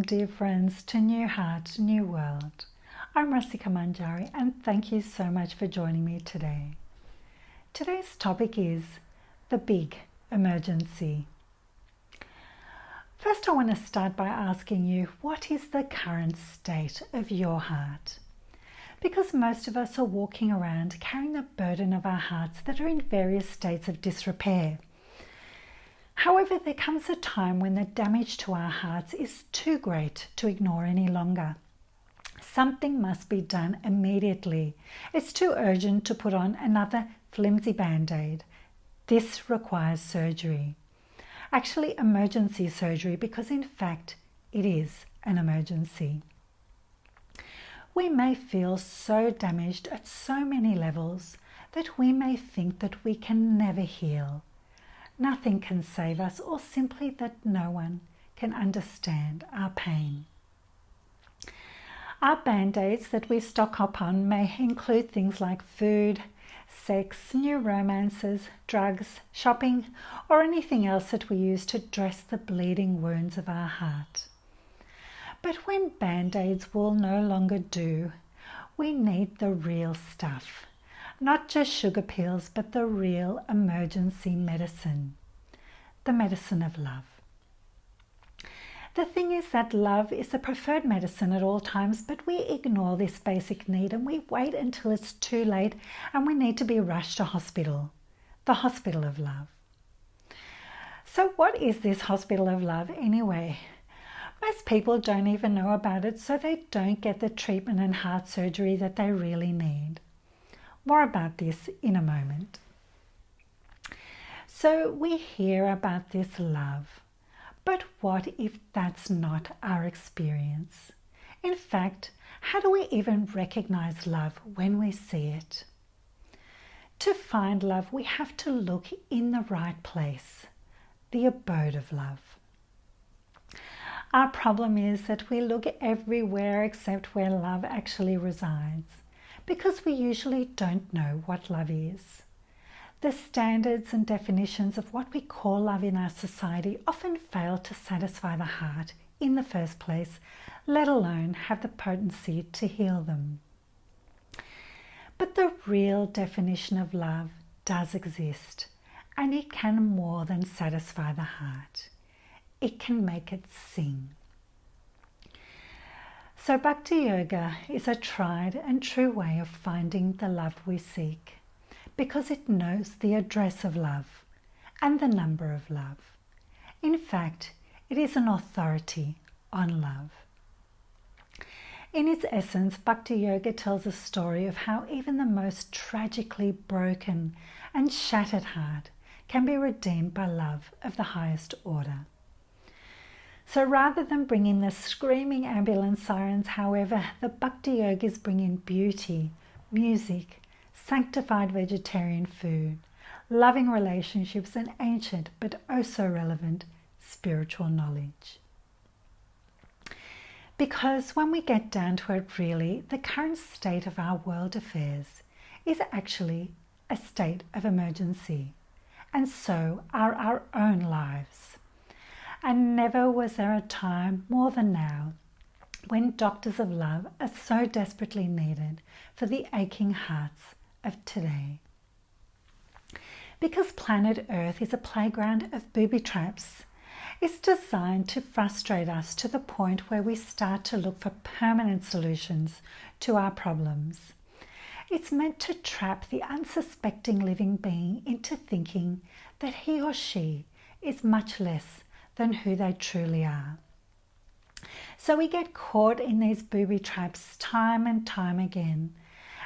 dear friends, to New Heart, New World. I'm Rasika Manjari, and thank you so much for joining me today. Today's topic is the big emergency. First, I want to start by asking you, what is the current state of your heart? Because most of us are walking around carrying the burden of our hearts that are in various states of disrepair. However, there comes a time when the damage to our hearts is too great to ignore any longer. Something must be done immediately. It's too urgent to put on another flimsy band-aid. This requires surgery. Actually, emergency surgery, because in fact, it is an emergency. We may feel so damaged at so many levels that we may think that we can never heal. Nothing can save us, or simply that no one can understand our pain. Our band-aids that we stock up on may include things like food, sex, new romances, drugs, shopping, or anything else that we use to dress the bleeding wounds of our heart. But when band-aids will no longer do, we need the real stuff. Not just sugar pills, but the real emergency medicine. The medicine of love. The thing is that love is the preferred medicine at all times, but we ignore this basic need and we wait until it's too late and we need to be rushed to hospital. The hospital of love. So what is this hospital of love anyway? Most people don't even know about it, so they don't get the treatment and heart surgery that they really need. More about this in a moment. So we hear about this love, but what if that's not our experience? In fact, how do we even recognize love when we see it? To find love, we have to look in the right place, the abode of love. Our problem is that we look everywhere except where love actually resides, because we usually don't know what love is. The standards and definitions of what we call love in our society often fail to satisfy the heart in the first place, let alone have the potency to heal them. But the real definition of love does exist, and it can more than satisfy the heart. It can make it sing. So Bhakti Yoga is a tried and true way of finding the love we seek, because it knows the address of love and the number of love. In fact, it is an authority on love. In its essence, Bhakti Yoga tells a story of how even the most tragically broken and shattered heart can be redeemed by love of the highest order. So rather than bring in the screaming ambulance sirens, however, the Bhakti Yogis bring in beauty, music, sanctified vegetarian food, loving relationships, and ancient but oh so relevant spiritual knowledge. Because when we get down to it really, the current state of our world affairs is actually a state of emergency, and so are our own lives. And never was there a time more than now when doctors of love are so desperately needed for the aching hearts of today. Because planet Earth is a playground of booby traps, it's designed to frustrate us to the point where we start to look for permanent solutions to our problems. It's meant to trap the unsuspecting living being into thinking that he or she is much less than who they truly are. So we get caught in these booby traps time and time again.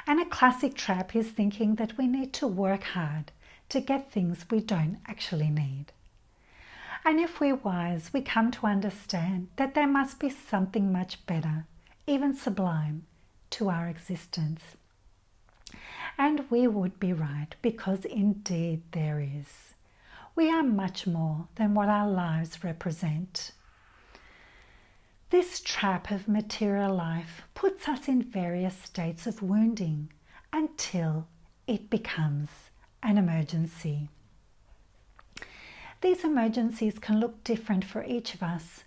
And a classic trap is thinking that we need to work hard to get things we don't actually need. And if we're wise, we come to understand that there must be something much better, even sublime, to our existence. And we would be right, because indeed there is. We are much more than what our lives represent. This trap of material life puts us in various states of wounding until it becomes an emergency. These emergencies can look different for each of us,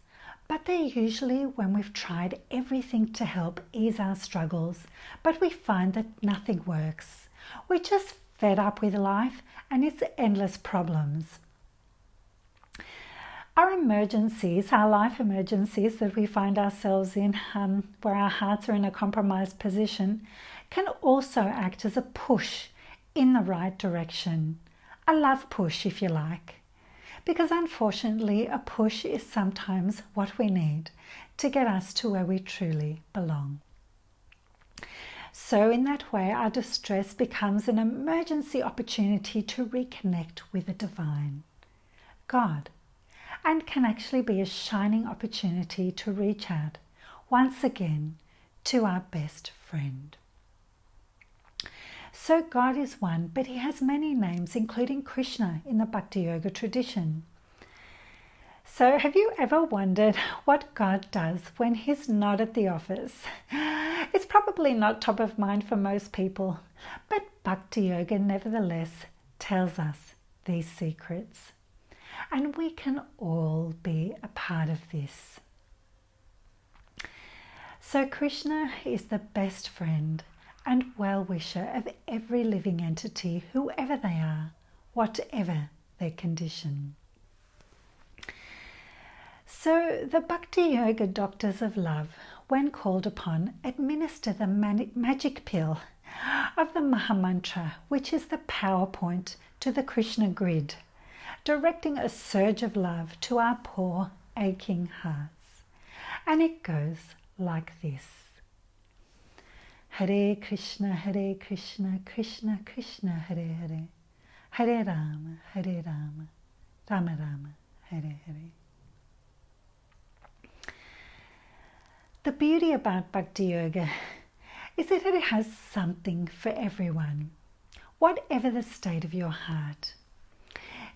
But they're usually when we've tried everything to help ease our struggles, but we find that nothing works. We're just fed up with life and its endless problems. Our emergencies, our life emergencies that we find ourselves in, where our hearts are in a compromised position, can also act as a push in the right direction. A love push, if you like. Because unfortunately, a push is sometimes what we need to get us to where we truly belong. So in that way, our distress becomes an emergency opportunity to reconnect with the divine, God, and can actually be a shining opportunity to reach out once again to our best friend. So God is one, but he has many names, including Krishna in the Bhakti Yoga tradition. So have you ever wondered what God does when he's not at the office? It's probably not top of mind for most people, but Bhakti Yoga nevertheless tells us these secrets. And we can all be a part of this. So Krishna is the best friend and well-wisher of every living entity, whoever they are, whatever their condition. So the Bhakti Yoga doctors of love, when called upon, administer the magic pill of the Mahamantra, which is the PowerPoint to the Krishna grid, directing a surge of love to our poor, aching hearts. And it goes like this. Hare Krishna, Krishna Krishna, Hare Hare, Hare Rama, Rama Rama, Hare Hare. The beauty about Bhakti Yoga is that it has something for everyone, whatever the state of your heart.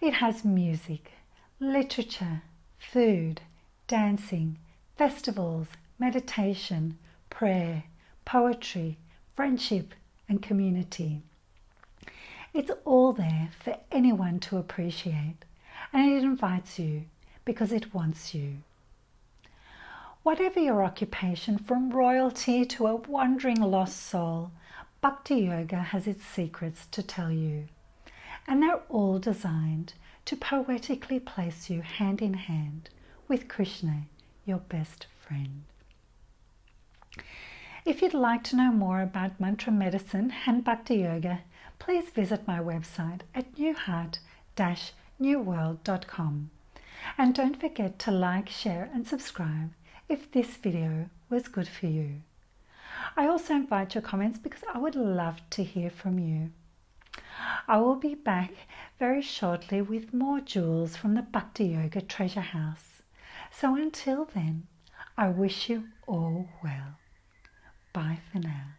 It has music, literature, food, dancing, festivals, meditation, prayer, poetry, friendship, and community. It's all there for anyone to appreciate, and it invites you because it wants you. Whatever your occupation, from royalty to a wandering lost soul, Bhakti Yoga has its secrets to tell you. And they're all designed to poetically place you hand in hand with Krishna, your best friend. If you'd like to know more about mantra medicine and Bhakti Yoga, please visit my website at newheart-newworld.com. And don't forget to like, share and subscribe if this video was good for you. I also invite your comments because I would love to hear from you. I will be back very shortly with more jewels from the Bhakti Yoga treasure house. So until then, I wish you all well. Bye for now.